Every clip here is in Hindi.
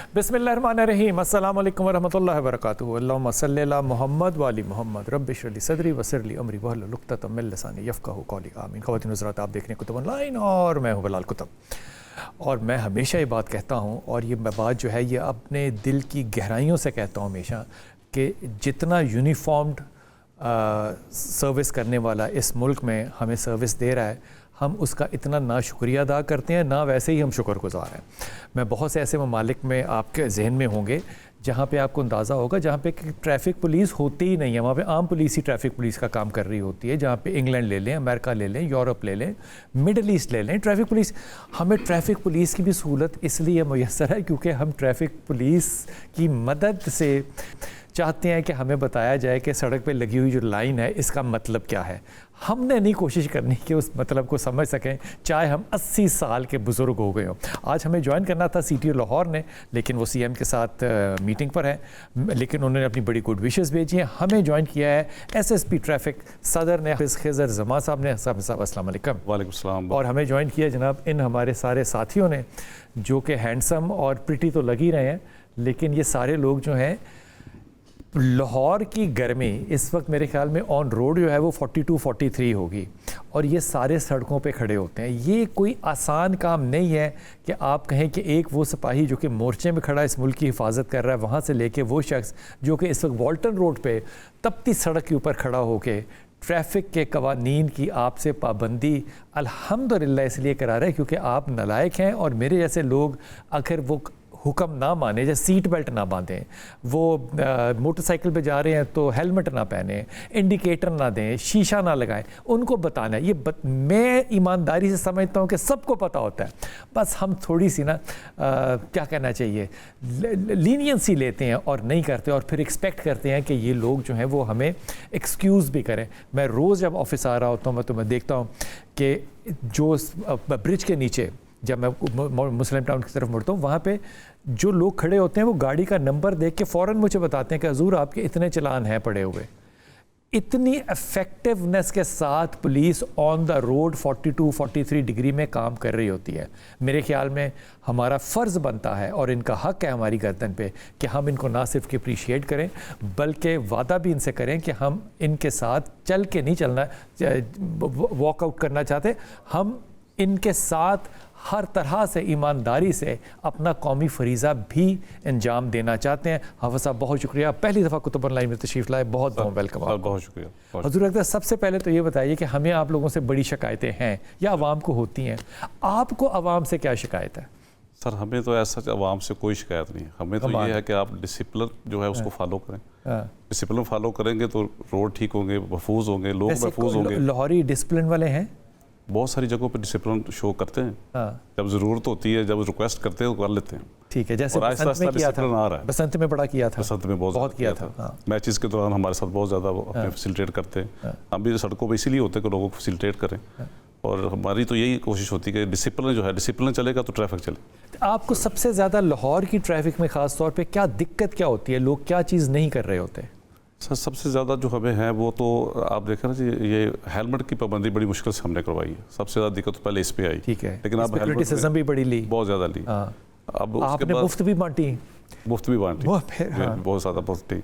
बिस्मिल्लाहिर्रहमानिर्रहीम अस्सलाम वालेकुम वरहमतुल्लाहि वबरकातुहू अल्लाहुम्मा सल्लि अला मुहम्मद व आलि मुहम्मद रब्बि इश्रह ली सदरी वयस्सिर ली अमरी वहलुल उक़दतम मिन लिसानी यफ़क़हू क़ौली आमीन। ख़वातीन हज़रात, आप देख रहे हैं कुतुब ऑनलाइन और मैं हूँ बिलाल कुतुब। और मैं हमेशा ये बात कहता हूँ और ये बात जो है ये अपने दिल की गहराइयों से कहता हूँ हमेशा कि जितना यूनिफॉर्म्ड सर्विस करने वाला इस मुल्क में हमें सर्विस दे रहा है, हम उसका इतना ना शुक्रिया अदा करते हैं ना वैसे ही हम शुक्रगुज़ार हैं। मैं बहुत से ऐसे ममालिक में आपके जहन में होंगे जहाँ पे आपको अंदाज़ा होगा जहाँ पे ट्रैफिक पुलिस होती ही नहीं है, वहाँ पे आम पुलिस ही ट्रैफिक पुलिस का काम कर रही होती है। जहाँ पे इंग्लैंड ले लें, अमेरिका ले लें, यूरोप ले लें, मिडल ईस्ट ले लें, ट्रैफिक पुलिस, हमें ट्रैफिक पुलिस की भी सहूलत इसलिए मुयस्सर है क्योंकि हम ट्रैफिक पुलिस की मदद से चाहते हैं कि हमें बताया जाए कि सड़क पे लगी हुई जो लाइन है इसका मतलब क्या है। हमने नहीं कोशिश करनी कि उस मतलब को समझ सकें, चाहे हम 80 साल के बुज़ुर्ग हो गए हों। आज हमें ज्वाइन करना था CTO लाहौर ने, लेकिन वो CM के साथ मीटिंग पर है, लेकिन उन्होंने अपनी बड़ी गुड विशेस भेजी हैं। हमें ज्वाइन किया है SSP ट्रैफिक सदर ने, खिज़र जमा साहब ने। साहब अस्सलाम वालेकुम। वालेकुम सलाम। और हमें ज्वाइन किया जनाब इन हमारे सारे साथियों ने जो कि हैंडसम और प्रिटी तो लग ही रहे हैं, लेकिन ये सारे लोग जो हैं लाहौर की गर्मी इस वक्त मेरे ख्याल में ऑन रोड जो है वो 42-43 होगी और ये सारे सड़कों पे खड़े होते हैं। ये कोई आसान काम नहीं है कि आप कहें कि एक वो सिपाही जो कि मोर्चे में खड़ा इस मुल्क की हिफाजत कर रहा है, वहाँ से लेके वो शख्स जो कि इस वक्त वॉल्टन रोड पे तपती सड़क के ऊपर खड़ा होके ट्रैफिक के कवानीन की आपसे पाबंदी अल्हम्दुलिल्लाह इसलिए करा रहे हैं क्योंकि आप नालायक हैं और मेरे जैसे लोग अगर वो हुक्म ना माने, जैसे सीट बेल्ट ना बांधें, वो मोटरसाइकिल पे जा रहे हैं तो हेलमेट ना पहने, इंडिकेटर ना दें, शीशा ना लगाएं, उनको बताना है। मैं ईमानदारी से समझता हूँ कि सबको पता होता है, बस हम थोड़ी सी ना क्या कहना चाहिए लीनियंसी लेते हैं और नहीं करते और फिर एक्सपेक्ट करते हैं कि ये लोग जो हैं वो हमें एक्सक्यूज़ भी करें। मैं रोज़ जब ऑफिस आ रहा होता हूँ तो मैं देखता हूँ कि जो ब्रिज के नीचे जब मैं मुस्लिम टाउन की तरफ मुड़ता हूँ वहाँ पे जो लोग खड़े होते हैं वो गाड़ी का नंबर देख के फ़ौरन मुझे बताते हैं कि हजूर आपके इतने चलान हैं पड़े हुए। इतनी इफ़ेक्टिवनेस के साथ police on the road 42-43 degree में काम कर रही होती है। मेरे ख्याल में हमारा फ़र्ज़ बनता है और इनका हक़ है हमारी गर्दन पे कि हम इनको ना सिर्फ अप्रिशिएट करें बल्कि वादा भी इनसे करें कि हम इनके साथ चल के नहीं चलना, वॉकआउट करना चाहते, हम इनके साथ हर तरह से ईमानदारी से अपना कौमी फरीज़ा भी अंजाम देना चाहते हैं। हाफ़िज़ साहब बहुत शुक्रिया, पहली दफ़ा कुतुब ऑनलाइन में तशरीफ़ लाए, बहुत बहुत वेलकम। बहुत शुक्रिया। हज़ूर अक़दर, सबसे पहले तो ये बताइए कि हमें आप लोगों से बड़ी शिकायतें हैं या आवाम को होती हैं, आपको आवाम से क्या शिकायत है? सर हमें तो ऐसा आवाम से कोई शिकायत नहीं है। हमें तो ये है कि आप डिसिप्लिन जो है उसको फॉलो करें। डिसिप्लिन फॉलो करेंगे तो रोड ठीक होंगे, महफूज होंगे, लोग महफूज होंगे। लाहौरी डिसिप्लिन वाले हैं, बहुत सारी जगहों पर डिसिप्लिन शो करते हैं। जब ज़रूरत होती है, जब रिक्वेस्ट करते हैं तो कर लेते हैं। ठीक है, जैसे बसंत में किया था, आ रहा है, बसंत में बड़ा किया था, बसंत में बहुत किया था। मैचेस के दौरान हमारे साथ बहुत ज़्यादा अपने फैसिलिटेट करते हैं। हम भी सड़कों पर इसीलिए होते हैं कि लोगों को फैसिलिटेट करें और हमारी तो यही कोशिश होती है कि डिसिप्लिन जो है, डिसिप्लिन चलेगा तो ट्रैफिक चले। आपको सबसे ज़्यादा लाहौर की ट्रैफिक में ख़ास तौर पे क्या दिक्कत क्या होती है, लोग क्या चीज़ नहीं कर रहे होते? सर सबसे ज़्यादा जो हमें है वो तो आप देखें ना जी, ये हेलमेट की पाबंदी बड़ी मुश्किल से हमने करवाई है। सबसे ज़्यादा दिक्कत तो पहले इस पे आई, ठीक है, लेकिन अब क्रिटिसिज्म भी बड़ी ली, बहुत ज़्यादा ली। अब आपने मुफ्त भी बांटी, मुफ्त भी बांटी, बहुत ज़्यादा बांटी।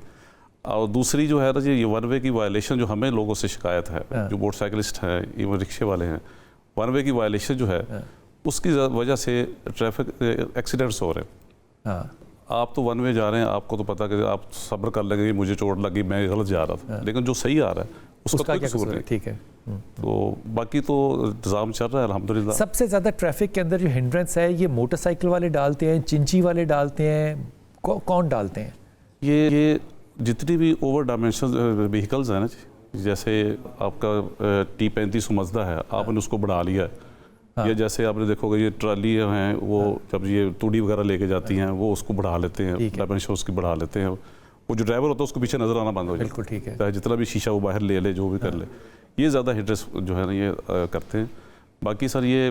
और दूसरी जो है ना जी, ये वन वे की वायलेशन जो हमें लोगों से शिकायत है, जो मोटरसाइकिलिस्ट हैं, इवन रिक्शे वाले हैं, वन वे की वायलेशन जो है उसकी वजह से ट्रैफिक एक्सीडेंट्स हो रहे हैं। आप तो वन वे जा रहे हैं, आपको तो पता कि आप सब्र कर लेंगे, मुझे चोट लगी, मैं गलत जा रहा था, लेकिन जो सही आ रहा है उसका क्या कसूर नहीं। ठीक है, तो बाकी तो इंतजाम चल रहा है अल्हम्दुलिल्लाह। सबसे ज़्यादा ट्रैफिक के अंदर जो हिंड्रेंस है ये मोटरसाइकिल वाले डालते हैं, चिंची वाले डालते हैं, कौन डालते हैं? ये जितनी भी ओवर डायमेंशन व्हीकल्स हैं ना, जैसे आपका T35 मज़दा है, आपने उसको बढ़ा लिया है। ये जैसे आपने देखोगे ये ट्राली हैं वो जब ये तूड़ी वगैरह लेके जाती हैं वो उसको बढ़ा लेते हैं, डायमेंशन उसकी बढ़ा लेते हैं। वो जो ड्राइवर होता है उसको पीछे नज़र आना बंद हो जाता है। बिल्कुल ठीक है, जितना भी शीशा वो बाहर ले ले, जो भी कर ले, ये ज़्यादा हिंड्रेंस जो है ना ये करते हैं। बाकी सर ये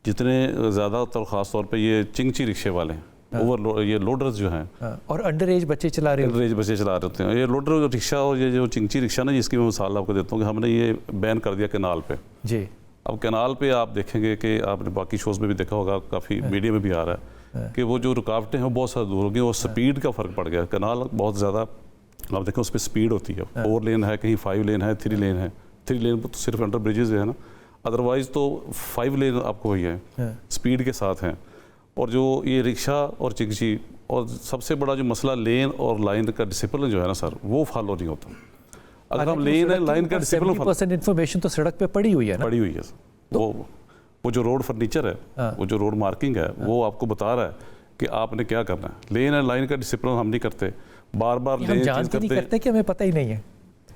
जितने ज़्यादातर ख़ास तौर पे ये चिंगची रिक्शे वाले हैं, ओवर ये लोडर्स जो हैं और अंडर एज बच्चे चला रहे होते हैं। ये लोडर रिक्शा और ये जो चिंगची रिक्शा ना, जिसकी मैं मिसाल आपको देता हूँ कि हमने ये बैन कर दिया कैनाल पे जी। अब कैनाल पे आप देखेंगे कि आपने बाकी शोज़ में भी देखा होगा, काफ़ी मीडिया में भी आ रहा है कि वो जो रुकावटें हैं वो बहुत ज़्यादा दूर हो गई और स्पीड का फ़र्क पड़ गया। कनाल बहुत ज़्यादा आप देखें उस पर स्पीड होती है, 4 लेन है, कहीं 5 लेन है, 3 लेन है। 3 लेन तो सिर्फ अंडर ब्रिजेज है ना, अदरवाइज़ तो 5 लेन आपको वही है, स्पीड के साथ हैं। और जो ये रिक्शा और चिकची, और सबसे बड़ा जो मसला लेन और लाइन का डिसिप्लिन जो है ना सर, वो फॉलो नहीं होता। अगर हम लेन है लाइन का डिसिप्लिन 70% इन्फॉर्मेशन तो सड़क पे पड़ी हुई है ना, पड़ी हुई है सर। वो जो रोड फर्नीचर है, वो जो रोड मार्किंग है, वो आपको बता रहा है कि आपने क्या करना है। लेन एंड लाइन का डिसिप्लिन हम नहीं करते, बार बार लेन चेंज करते कि हमें पता ही नहीं है।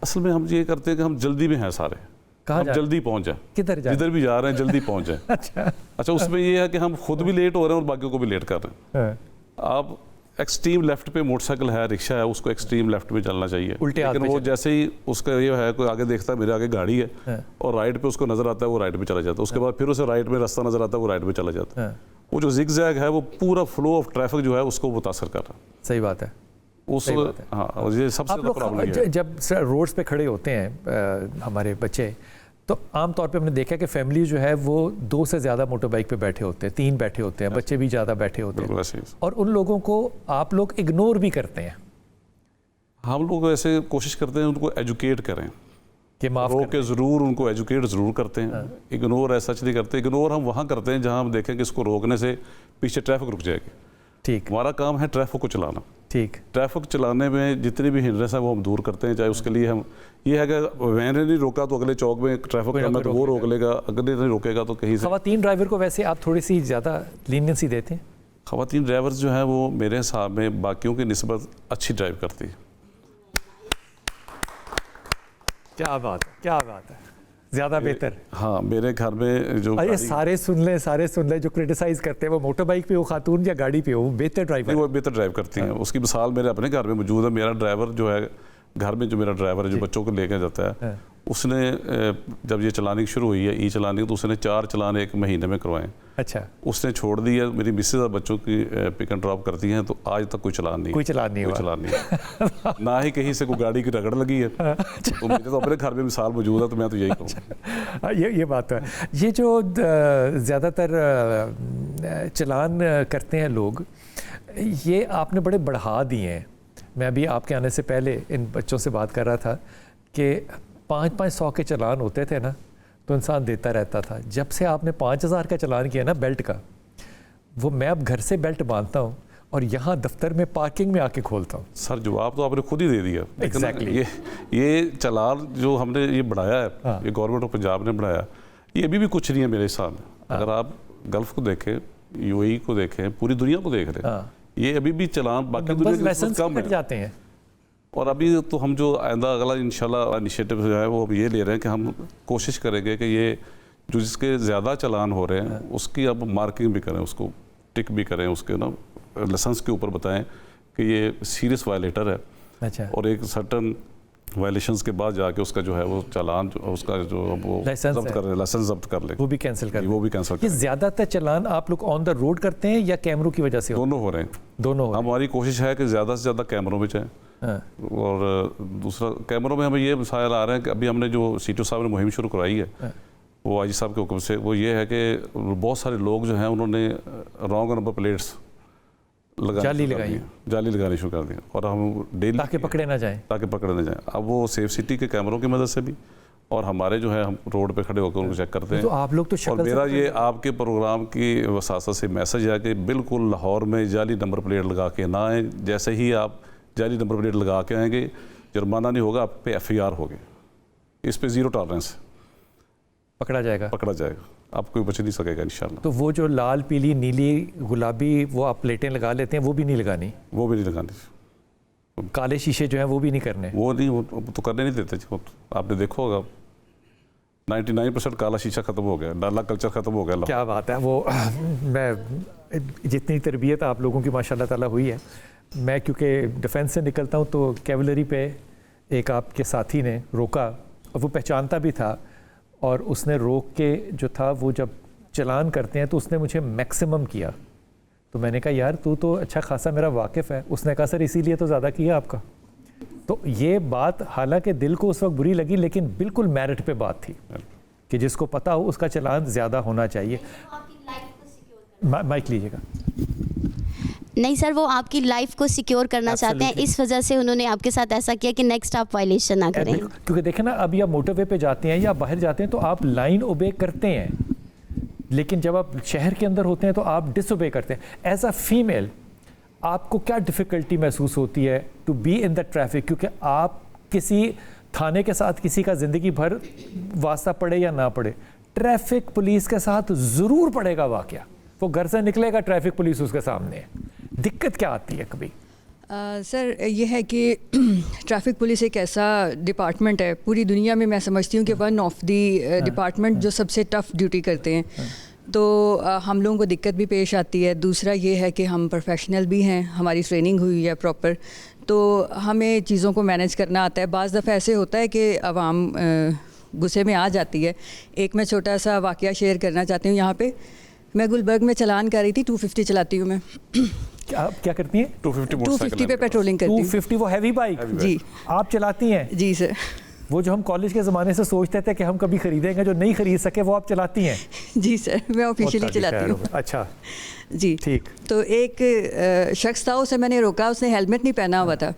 असल में हम ये करते हैं कि हम जल्दी में हैं सारे, हम जल्दी पहुंच जाए, किधर जाए, जिधर भी जा रहे हैं जल्दी पहुंच जाए। अच्छा, उसमें ये है कि हम खुद भी लेट हो रहे हैं और बाकियों को भी लेट कर रहे हैं। आप एक्सट्रीम लेफ्ट पे मोटरसाइकिल है, रिक्शा है, उसको एक्सट्रीम लेफ्ट में चलना चाहिए, लेकिन वो जैसे ही उसका ये है कोई आगे देखता है मेरे आगे गाड़ी है और राइट पे उसको नजर आता है, वो राइट में चला जाता है। उसके बाद फिर उसे राइट में रास्ता नजर आता है, वो राइट में चला जाता है। वो जो जिग जैग है वो पूरा फ्लो ऑफ ट्रैफिक जो है उसको मुतासर कर रहा है। सही बात है। उस हाँ, ये सबसे बड़ा प्रॉब्लम है। जब रोड्स पे खड़े होते हैं हमारे बच्चे, तो आमतौर पे हमने देखा कि फैमिली जो है वो 2 से ज़्यादा मोटर बाइक पे बैठे होते हैं, 3 बैठे होते हैं, बच्चे भी ज़्यादा बैठे होते हैं, और उन लोगों को आप लोग इग्नोर भी करते हैं। हम लोग ऐसे कोशिश करते हैं उनको एजुकेट करें कि माफ के ज़रूर उनको एजुकेट ज़रूर करते हैं। इग्नोर ऐसा नहीं करते। इग्नोर हम वहाँ करते हैं जहाँ हम देखें कि इसको रोकने से पीछे ट्रैफिक रुक जाएगी। ठीक, हमारा काम है ट्रैफिक को चलाना। ठीक, ट्रैफिक चलाने में जितनी भी हिंड्रेंस है वो हम दूर करते हैं। चाहे उसके लिए हम ये है कि वैन ने नहीं रोका तो अगले चौक में ट्रैफिक कम है तो वो रोक लेगा, अगले नहीं रोकेगा तो कहीं से। खवातीन ड्राइवर को वैसे आप थोड़ी सी ज़्यादा लीनियंसी देते हैं? खवातीन ड्राइवर्स जो हैं वो मेरे हिसाब में बाकियों की निस्बत अच्छी ड्राइव करती है। क्या बात है, क्या बात है, ज़्यादा बेहतर। हाँ, मेरे घर में जो अरे सारे सुन ले जो क्रिटिसाइज करते हैं, वो मोटर बाइक पे हो खातून या गाड़ी पे हो, वो बेहतर ड्राइवर, वो बेहतर ड्राइव करती हैं। उसकी मिसाल मेरे अपने घर में मौजूद है। मेरा ड्राइवर जो है घर में, जो मेरा ड्राइवर है जो बच्चों को लेकर जाता है, उसने जब ये चलानी शुरू हुई है, ई चलानी, तो उसने 4 चलान 1 महीने में करवाए। अच्छा, उसने छोड़ दी है। मेरी मिसेज बच्चों की पिक एंड ड्रॉप करती हैं, तो आज तक कोई चलान नहीं है। ना ही कहीं से कोई गाड़ी की रगड़ लगी है। तो मुझे तो अपने घर में मिसाल मौजूद है, तो मैं तो यही कहूँगा। ये बात है। ये जो ज़्यादातर चलान करते हैं लोग, ये आपने बड़े बढ़ा दिए हैं। मैं अभी आपके आने से पहले इन बच्चों से बात कर रहा था कि 500 के चलान होते थे ना, तो इंसान देता रहता था। जब से आपने 5000 का चलान किया ना बेल्ट का, वो मैं अब घर से बेल्ट बांधता हूँ और यहाँ दफ्तर में पार्किंग में आके खोलता हूँ। सर, जवाब तो आपने खुद ही दे दिया। एग्जैक्टली। ये चलान जो हमने ये बढ़ाया है, ये गवर्नमेंट ऑफ पंजाब ने बढ़ाया, ये अभी भी कुछ नहीं है मेरे हिसाब में। अगर आप गल्फ को देखें, यूएई को देखें, पूरी दुनिया को देख रहे हैं, ये अभी भी चलान बाकी दुनिया के कम है जाते हैं। और अभी तो हम जो आइंदा अगला इंशाल्लाह इनिशिएटिव जो है वो अब ये ले रहे हैं कि हम कोशिश करेंगे कि ये जो जिसके ज़्यादा चलान हो रहे हैं उसकी अब मार्किंग भी करें, उसको टिक भी करें, उसके ना लाइसेंस के ऊपर बताएं कि ये सीरियस वायलेटर है। अच्छा। और एक सर्टन वायलेशंस के बाद जाके उसका जो है वो चालान उसका जो वो लाइसेंस जब्त कर ले, वो भी कैंसिल कर, वो भी कैंसिल कर। ये ज़्यादातर चलान आप लोग ऑन द रोड करते हैं या कैमरों की वजह से? दोनों हो रहे हैं, दोनों। हमारी कोशिश है कि ज़्यादा से ज़्यादा कैमरों में जाएँ। और दूसरा, कैमरों में हमें ये मसाइल आ रहे हैं कि अभी हमने जो सीटो साहब ने मुहिम शुरू कराई है, वो आईजी साहब के हुक्म से, वो ये है कि बहुत सारे लोग जो हैं उन्होंने रॉन्ग नंबर प्लेट्स जाली लगानी शुरू कर दी, और हम डेली ताकि पकड़े ना जाएं। अब वो सेफ सिटी के कैमरों की मदद से भी, और हमारे जो है हम रोड पे खड़े होकर उनको चेक करते हैं। तो आप लोग तो और मेरा ये आपके प्रोग्राम की वसासत से मैसेज है कि बिल्कुल लाहौर में जाली नंबर प्लेट लगा के ना आए। जैसे ही आप जाली नंबर प्लेट लगा के आएंगे, जुर्माना नहीं होगा, आप पे FIR होगी। इस पे 0 टॉलरेंस, पकड़ा जाएगा, आप कोई बच नहीं सकेगा इंशाल्लाह। तो वो जो लाल, पीली, नीली, गुलाबी वो आप प्लेटें लगा लेते हैं, वो भी नहीं लगानी? वो भी नहीं लगानी। काले शीशे जो हैं वो भी नहीं करने? वो नहीं, वो तो करने नहीं देते जी। आपने देखा होगा 99% काला शीशा ख़त्म हो गया, डाला कल्चर ख़त्म हो गया। क्या बात है। वो मैं जितनी तरबियत आप लोगों की माशाल्लाह ताला हुई है, मैं क्योंकि डिफेंस से निकलता हूँ तो कैवलरी पे एक आपके साथी ने रोका, और वो पहचानता भी था, और उसने रोक के जो था वो जब चलान करते हैं तो उसने मुझे मैक्सिमम किया। तो मैंने कहा यार तू तो अच्छा खासा मेरा वाकिफ़ है। उसने कहा सर इसीलिए तो ज़्यादा किया आपका। तो ये बात हालांकि दिल को उस वक्त बुरी लगी, लेकिन बिल्कुल मेरिट पे बात थी कि जिसको पता हो उसका चलान ज़्यादा होना चाहिए। माइक लीजिएगा। नहीं सर, वो आपकी लाइफ को सिक्योर करना चाहते हैं, Absolutely. इस वजह से उन्होंने आपके साथ ऐसा किया कि नेक्स्ट आप वायलेशन ना करें। क्योंकि देखें ना, अभी आप मोटरवे पे जाते हैं या बाहर जाते हैं तो आप लाइन ओबे करते हैं, लेकिन जब आप शहर के अंदर होते हैं तो आप डिसओबे करते हैं। एज अ फीमेल आपको क्या डिफ़िकल्टी महसूस होती है to be in the traffic, क्योंकि आप किसी थाने के साथ किसी का ज़िंदगी भर वास्ता पड़े या ना पड़े, ट्रैफिक पुलिस के साथ ज़रूर पड़ेगा वाक़या। वो घर से निकलेगा, ट्रैफिक पुलिस उसके सामने है। दिक्कत क्या आती है कभी? सर ये है कि ट्रैफिक पुलिस एक ऐसा डिपार्टमेंट है पूरी दुनिया में, मैं समझती हूँ कि वन ऑफ द डिपार्टमेंट जो सबसे टफ ड्यूटी करते हैं। तो हम लोगों को दिक्कत भी पेश आती है। दूसरा ये है कि हम प्रोफेशनल भी हैं, हमारी ट्रेनिंग हुई है प्रॉपर, तो हमें चीज़ों को मैनेज करना आता है। बाज़ दफ़ा ऐसे होता है कि आवाम गुस्से में आ जाती है। एक मैं छोटा सा वाक़या शेयर करना चाहती हूँ। यहाँ पे मैं गुलबर्ग में चलान कर रही थी, 250 चलाती हूँ मैं। आप क्या करती हैं? 250 पे पेट्रोलिंग करती हूँ। 250 वो हैवी बाइक जी आप चलाती हैं? जी सर। वो जो हम कॉलेज के ज़माने से सोचते थे कि हम कभी खरीदेंगे, जो नहीं खरीद सके, वो आप चलाती हैं? जी सर, मैं ऑफिशियली चलाती हूँ। अच्छा जी ठीक। तो एक शख्स था, उसे मैंने रोका, उसने हेलमेट नहीं पहना हुआ था।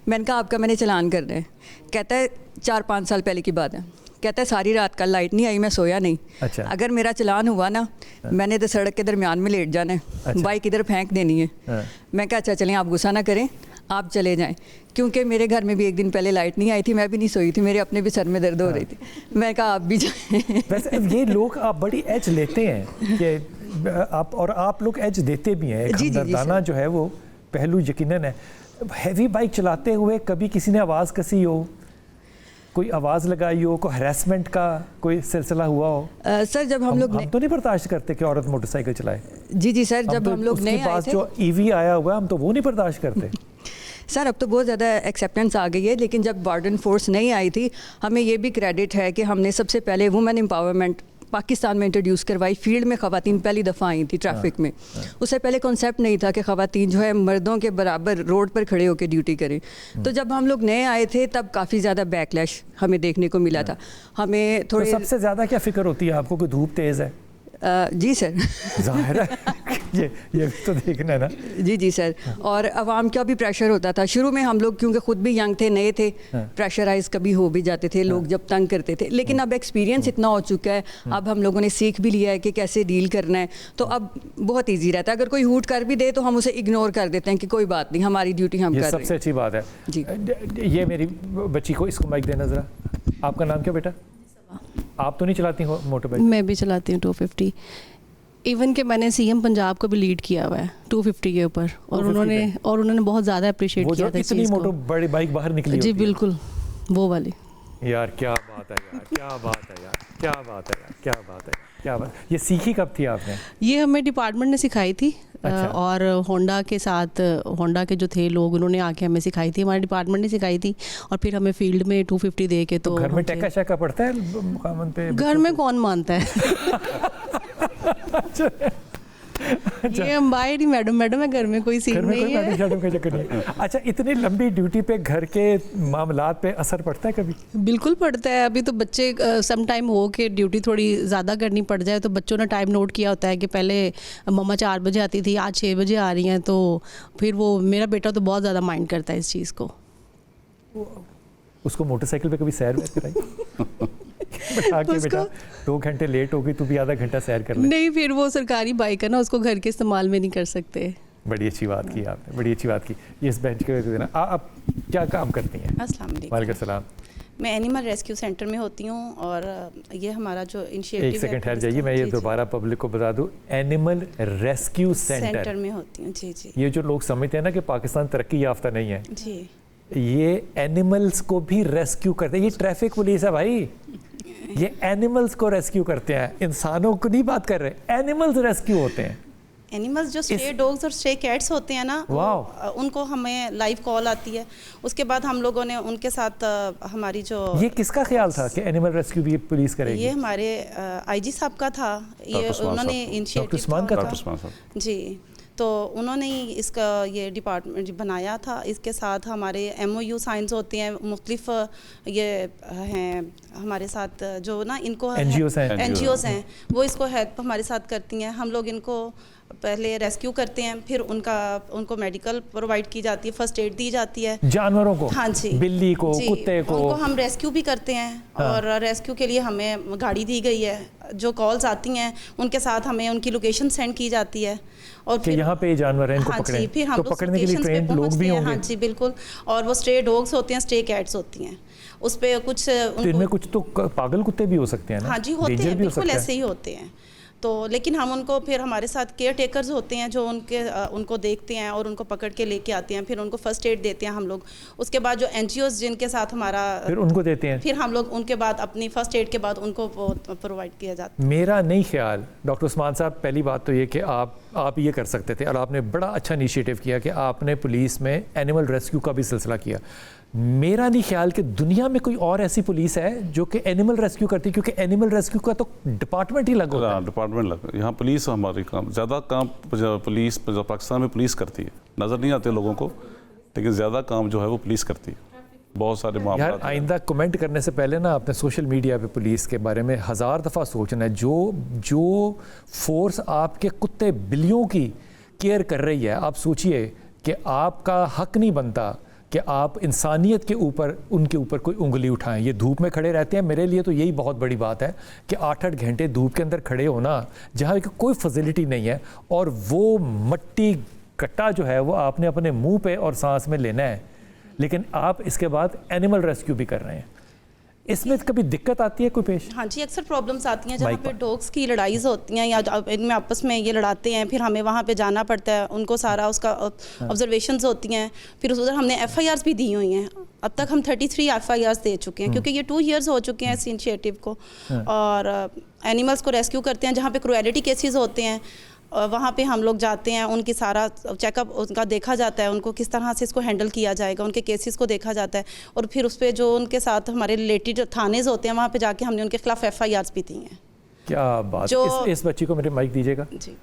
मैंने कहा आपका मैंने चलान करना है। कहता है 4-5 साल पहले की बात है। कहता है सारी रात कल लाइट नहीं आई, मैं सोया नहीं। अच्छा। अगर मेरा चलान हुआ ना, मैंने तो सड़क के दरमियान में लेट जाना है। अच्छा। बाइक इधर फेंक देनी है। मैं कहा अच्छा चलें, आप गुस्सा ना करें, आप चले जाएं। क्योंकि मेरे घर में भी एक दिन पहले लाइट नहीं आई थी, मैं भी नहीं सोई थी, मेरे अपने भी सर में दर्द हो रही थी। मैं कहा आप भी जाएं। वैसे ये लोग आप बड़ी एज लेते हैं कि आप, और आप लोग एज देते भी हैं। एक जी, जी, जी, हमदर्दाना जो है वो पहलू यकीनन है। हैवी बाइक चलाते हुए कभी किसी ने आवाज़ कसी हो, कोई आवाज़ लगाई हो, कोई हरासमेंट का कोई सिलसिला हुआ हो? सर जब हम लोग तो नहीं बर्दाश्त करते कि औरत मोटरसाइकिल चलाए। जी सर, जब हम लोग नए आए थे, जो ईवी आया हुआ हम तो वो नहीं बर्दाश्त करते। सर अब तो बहुत ज़्यादा एक्सेप्टेंस आ गई है, लेकिन जब वार्डन फोर्स नहीं आई थी, हमें ये भी क्रेडिट है कि हमने सबसे पहले वुमेन एम्पावरमेंट पाकिस्तान में इंट्रोड्यूस करवाई। फील्ड में ख़वातीन पहली दफ़ा आई थी ट्रैफिक में। उससे पहले कॉन्सेप्ट नहीं था कि ख़वातीन जो है मर्दों के बराबर रोड पर खड़े होकर ड्यूटी करें। तो जब हम लोग नए आए थे तब काफ़ी ज़्यादा बैकलैश हमें देखने को मिला था। हमें तो थोड़ी सबसे ज़्यादा क्या फ़िक्र होती है आपको कि धूप तेज़ है? जी सर। ज़ाहिर है ये भी तो देखना है ना। जी सर। और आवाम का भी प्रेशर होता था शुरू में। हम लोग क्योंकि ख़ुद भी यंग थे, नए थे, प्रेशराइज कभी हो भी जाते थे लोग जब तंग करते थे। लेकिन अब एक्सपीरियंस इतना हो चुका है, अब हम लोगों ने सीख भी लिया है कि कैसे डील करना है, तो अब बहुत ईजी रहता है। अगर कोई हूट कर भी दे तो हम उसे इग्नोर कर देते हैं कि कोई बात नहीं, हमारी ड्यूटी हम कर रहे हैं। सबसे अच्छी बात है जी। ये मेरी बच्ची को इसको माइक देना ज़रा। आपका नाम क्या बेटा? आप तो नहीं चलाती हो मोटर बाइक? मैं भी चलाती हूँ 250। इवन कि मैंने सीएम पंजाब को भी लीड किया हुआ है 250 के ऊपर, और उन्होंने बहुत ज़्यादा अप्रिशिएट किया था इतनी मोटर बड़ी बाइक बाहर निकली जी बिल्कुल वो वाली। यार क्या बात है यार, क्या बात है यार, क्या बात है यार, क्या बात है, क्या बात। ये सीखी कब थी आपने? ये हमें डिपार्टमेंट ने सिखाई थी। अच्छा। और होंडा के साथ, होंडा के जो थे लोग, उन्होंने आके हमें सिखाई थी, हमारे डिपार्टमेंट ने सिखाई थी। और फिर हमें फील्ड में 250 दे के तो घर में टैका शैका पड़ता है मुकामन पे? घर में कौन मानता है? अच्छा। ये अम्बायर ही मैडम है, घर में कोई सीन नहीं है। मैडम का चक्कर नहीं। अच्छा, इतनी लंबी ड्यूटी पे घर के मामलात पे असर पड़ता है कभी? बिल्कुल पड़ता है। अभी तो बच्चे सम टाइम हो के ड्यूटी थोड़ी ज़्यादा करनी पड़ जाए तो बच्चों ने टाइम नोट किया होता है कि पहले मम्मा 4 बजे आती थी, आज 6 बजे आ रही हैं, तो फिर वो मेरा बेटा तो बहुत ज़्यादा माइंड करता है इस चीज़ को। उसको मोटरसाइकिल पे कभी सैर वैर कराई? बेटा 2 घंटे लेट हो गई, तू भी आधा घंटा सैर कर ले। नहीं, फिर वो सरकारी बाइक है ना, उसको घर के इस्तेमाल में नहीं कर सकते। बड़ी अच्छी बात की आपने, बड़ी अच्छी बात की। ये इस बेंच के देना। आप क्या काम करती हैं? अस्सलाम वालेकुम। वालेकुम सलाम। मैं एनिमल रेस्क्यू सेंटर में होती हूँ और ये हमारा जो इनिशिएटिव है। एक सेकंड ठहर जाइए, मैं ये दोबारा पब्लिक को बता दूँ। एनिमल रेस्क्यू सेंटर में होती हूँ। जी जी। ये जो लोग समझते हैं ना कि पाकिस्तान तरक्की याफ्ता नहीं है, जी, ये एनिमल्स को भी रेस्क्यू करते हैं। ये ट्रैफिक पुलिस है भाई, ये एनिमल्स को रेस्क्यू करते हैं, इंसानों को नहीं बात कर रहे। एनिमल्स रेस्क्यू होते हैं। एनिमल्स जो स्ट्रे डॉग्स और स्ट्रे कैट्स होते हैं ना, उनको हमें लाइव कॉल आती है। उसके बाद हम लोगों ने उनके साथ हमारी जो, ये किसका ख्याल था कि एनिमल रेस्क्यू भी पुलिस करेगी? ये हमारे आईजी साहब का था। ये उन्होंने इनिशिएटिव जी, तो उन्होंने ही इसका ये डिपार्टमेंट बनाया था। इसके साथ हमारे MOU साइंस होते हैं, मुख्तलिफ ये हैं हमारे साथ जो ना, इनको NGOs हैं, वो इसको हेल्प हमारे साथ करती हैं। हम लोग इनको पहले रेस्क्यू करते हैं, फिर उनको मेडिकल प्रोवाइड की जाती है, फर्स्ट एड दी जाती है जानवरों को। हाँ जी, बिल्ली को, जी, कुत्ते को उनको हम रेस्क्यू भी करते हैं। हाँ। और रेस्क्यू के लिए हमें गाड़ी दी गई है, जो कॉल्स आती हैं उनके साथ हमें उनकी लोकेशन सेंड की जाती है। और कि यहाँ पे ये जानवर हैं, इनको हाँ पकड़ें। जी, फिर हम तो लोग पकड़ने के लिए स्टेशंस पे ट्रेंड लोग पहुंचते भी हैं। होंगे। हाँ जी बिल्कुल, और वो स्ट्रे डॉग्स होते हैं, स्ट्रे कैट्स होती हैं, उस पे कुछ तो इनमें कुछ तो पागल कुत्ते भी हो सकते हैं ना? हाँ जी होते Danger हैं, भी हो बिल्कुल सकता है। ऐसे ही होते हैं। तो लेकिन हम उनको फिर हमारे साथ केयर टेकर्स होते हैं जो उनको देखते हैं और उनको पकड़ के लेके आते हैं, फिर उनको फर्स्ट एड देते हैं हम लोग। उसके बाद जो NGOs जिनके साथ हमारा फिर उनको देते हैं। फिर हम लोग उनके बाद अपनी फर्स्ट एड के बाद उनको प्रोवाइड किया जाता है। मेरा नहीं ख्याल डॉक्टर उस्मान साहब, पहली बात तो ये कि आप ये कर सकते थे और आपने बड़ा अच्छा इनिशिएटिव किया कि आपने पुलिस में एनिमल रेस्क्यू का भी सिलसिला किया। मेरा नहीं ख्याल कि दुनिया में कोई और ऐसी पुलिस है जो कि एनिमल रेस्क्यू करती है, क्योंकि एनिमल रेस्क्यू का तो डिपार्टमेंट ही लग होता है। डिपार्टमेंट लग, यहाँ पुलिस हमारी काम ज़्यादा काम पुलिस पाकिस्तान में पुलिस करती है, नज़र नहीं आते लोगों को, लेकिन ज़्यादा काम जो है वो पुलिस करती है, बहुत सारे मामले। यार आइंदा कमेंट करने से पहले ना आपने सोशल मीडिया पे पुलिस के बारे में 1000 दफ़ा सोचना है। जो फोर्स आपके कुत्ते बिल्लियों की केयर कर रही है, आप सोचिए कि आपका हक नहीं बनता कि आप इंसानियत के ऊपर उनके ऊपर कोई उंगली उठाएं। ये धूप में खड़े रहते हैं, मेरे लिए तो यही बहुत बड़ी बात है कि 8-8 घंटे धूप के अंदर खड़े होना, जहाँ की कोई फैसिलिटी नहीं है, और वो मट्टी कट्टा जो है वो आपने अपने मुंह पे और सांस में लेना है, लेकिन आप इसके बाद एनिमल रेस्क्यू भी कर रहे हैं। इसमें कभी दिक्कत आती है कोई पेश? हाँ जी, अक्सर प्रॉब्लम्स आती हैं जहाँ पे डॉग्स की लड़ाईज होती हैं या इनमें आपस में ये लड़ाते हैं, फिर हमें वहाँ पे जाना पड़ता है, उनको सारा उसका ऑब्जर्वेशंस होती हैं, फिर उधर हमने FIRs भी दी हुई हैं। अब तक हम 33 FIRs दे चुके हैं, क्योंकि ये 2 years हो चुके हैं इस इनिशिएटिव को। और एनिमल्स को रेस्क्यू करते हैं जहाँ पे क्रुएलिटी केसेस होते हैं, वहाँ पे हम लोग जाते हैं, उनकी सारा चेकअप उनका देखा जाता है, उनको किस तरह से इसको हैंडल किया जाएगा, उनके केसेस को देखा जाता है, और फिर उस पर जो उनके साथ हमारे रिलेटेड थानेज होते हैं वहाँ पे जाके हमने उनके खिलाफ FIRs भी दी हैं। क्या बात। इस बच्ची को मेरे माइक दीजिएगा। जी।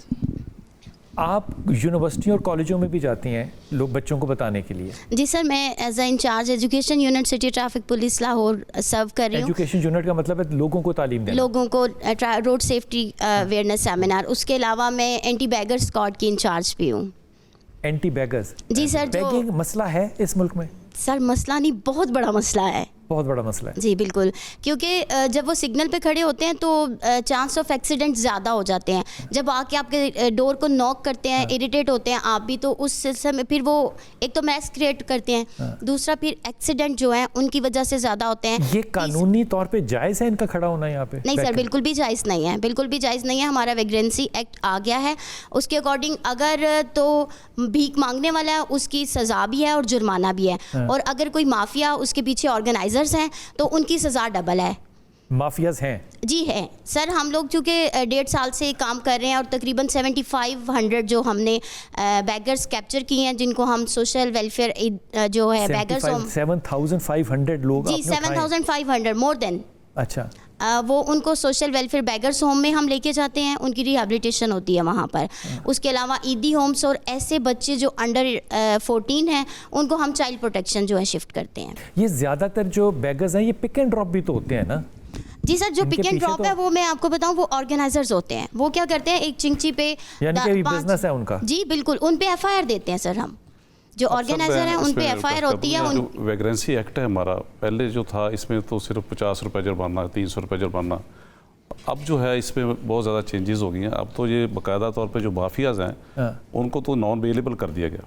आप यूनिवर्सिटी और कॉलेजों में भी जाती हैं लोग बच्चों को बताने के लिए? जी सर, मैं as a incharge education unit city traffic police Lahore serve कर रही हूँ। एजुकेशन यूनिट का मतलब है लोगों को तालीम देना, लोगों को रोड सेफ्टी अवेयरनेस सेमिनार। उसके अलावा मैं एंटी बैगर स्क्वाड की इंचार्ज भी हूँ। Anti beggars? जी सर, बैगिंग मसला है इस मुल्क में? सर मसला नहीं, बहुत बड़ा मसला है। बहुत बड़ा मसला है। जी बिल्कुल, क्योंकि जब वो सिग्नल पे खड़े होते हैं तो चांस ऑफ एक्सीडेंट ज़्यादा हो जाते हैं। जब आके आपके डोर को नॉक करते हैं, इरिटेट होते हैं आप भी, तो उस सिलसिले में फिर वो एक तो मैस क्रिएट करते हैं, दूसरा फिर एक्सीडेंट जो है उनकी वजह से ज़्यादा होते हैं। ये कानूनी तौर पे जायज़ है इनका खड़ा होना यहाँ पे? नहीं सर, बिल्कुल भी जायज़ नहीं है, बिल्कुल भी जायज़ नहीं है। हमारा वेग्रेंसी एक्ट आ गया है, उसके अकॉर्डिंग अगर तो भीख मांगने वाला है उसकी सज़ा भी है और जुर्माना भी है, और अगर कोई माफिया उसके पीछे ऑर्गेनाइजर्स हैं तो उनकी सज़ा डबल है। माफियाज हैं? जी है सर। हम लोग चूँकि 1.5 साल से काम कर रहे हैं और तकरीबन 7500 जो हमने बैगर्स कैप्चर किए हैं, जिनको हम सोशल वेलफेयर जो है बैगर्स 7500 लोग? जी 7500 मोर देन। अच्छा। वो उनको सोशल वेलफेयर बैगर्स होम में हम लेके जाते हैं, उनकी रिहैबिलिटेशन होती है वहाँ पर। उसके अलावा ईदी होम्स और ऐसे बच्चे जो अंडर 14 हैं उनको हम चाइल्ड प्रोटेक्शन जो है शिफ्ट करते हैं। ये ज़्यादातर जो बैगर्स हैं ये पिक एंड ड्रॉप भी तो होते हैं ना? जी सर, जो पिक एंड ड्रॉप है वो मैं आपको बताऊं, वो ऑर्गेनाइजर्स होते हैं। वो क्या करते हैं, एक चिंची पे यानी कि बिजनेस है उनका? जी बिल्कुल, उन पे FIR देते हैं सर हम। जो ऑर्गेनाइजर है उन पे FIR होती है। जो वैग्रेंसी एक्ट है हमारा, पहले जो था इसमें तो सिर्फ 50 रुपये जुर्माना, 300 रुपये जुर्माना। अब जो है इसमें बहुत ज़्यादा चेंजेस हो गई हैं। अब तो ये बाकायदा तौर पे जो माफियाज हैं उनको तो नॉन बेलेबल कर दिया गया,